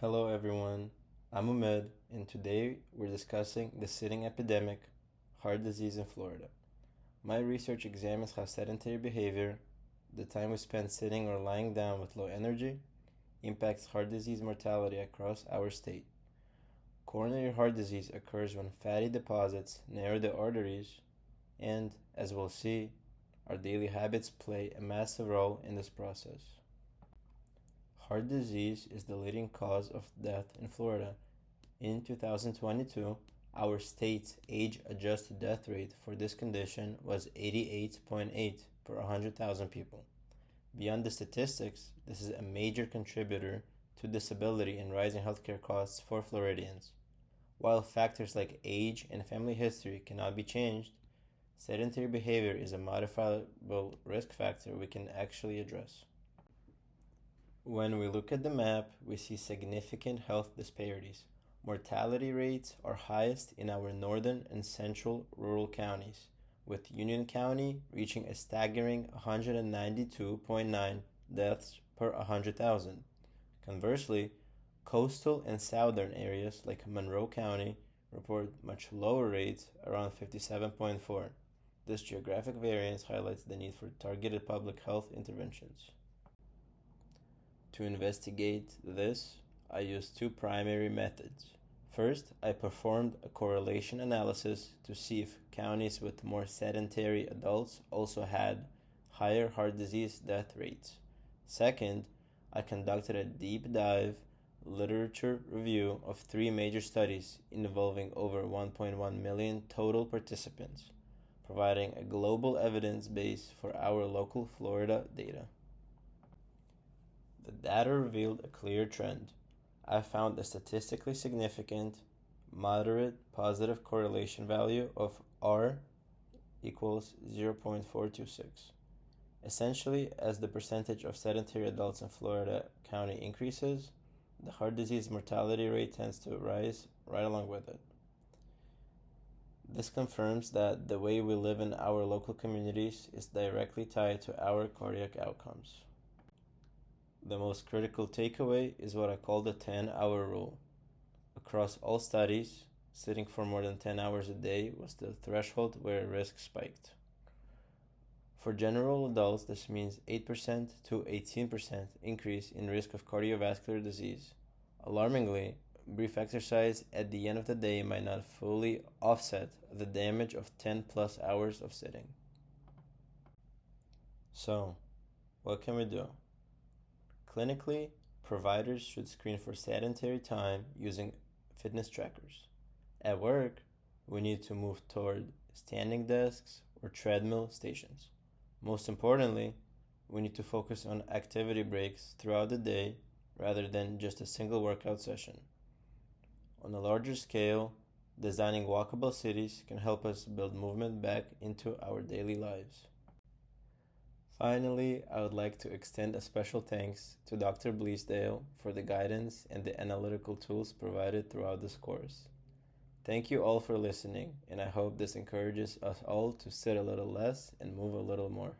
Hello everyone, I'm Umed, and today we're discussing the sitting epidemic, heart disease in Florida. My research examines how sedentary behavior, the time we spend sitting or lying down with low energy, impacts heart disease mortality across our state. Coronary heart disease occurs when fatty deposits narrow the arteries, and, as we'll see, our daily habits play a massive role in this process. Heart disease is the leading cause of death in Florida. In 2022, our state's age-adjusted death rate for this condition was 88.8 per 100,000 people. Beyond the statistics, this is a major contributor to disability and rising healthcare costs for Floridians. While factors like age and family history cannot be changed, sedentary behavior is a modifiable risk factor we can actually address. When we look at the map, we see significant health disparities. Mortality rates are highest in our northern and central rural counties, with Union County reaching a staggering 192.9 deaths per 100,000. Conversely, coastal and southern areas like Monroe County report much lower rates, around 57.4. This geographic variance highlights the need for targeted public health interventions. To investigate this, I used two primary methods. First, I performed a correlation analysis to see if counties with more sedentary adults also had higher heart disease death rates. Second, I conducted a deep dive literature review of three major studies involving over 1.1 million total participants, providing a global evidence base for our local Florida data. The data revealed a clear trend. I found a statistically significant, moderate positive correlation value of R equals 0.426. Essentially, as the percentage of sedentary adults in Florida County increases, the heart disease mortality rate tends to rise right along with it. This confirms that the way we live in our local communities is directly tied to our cardiac outcomes. The most critical takeaway is what I call the 10-hour rule. Across all studies, sitting for more than 10 hours a day was the threshold where risk spiked. For general adults, this means 8% to 18% increase in risk of cardiovascular disease. Alarmingly, brief exercise at the end of the day might not fully offset the damage of 10 plus hours of sitting. So, what can we do? Clinically, providers should screen for sedentary time using fitness trackers. At work, we need to move toward standing desks or treadmill stations. Most importantly, we need to focus on activity breaks throughout the day rather than just a single workout session. On a larger scale, designing walkable cities can help us build movement back into our daily lives. Finally, I would like to extend a special thanks to Dr. Bleasdale for the guidance and the analytical tools provided throughout this course. Thank you all for listening, and I hope this encourages us all to sit a little less and move a little more.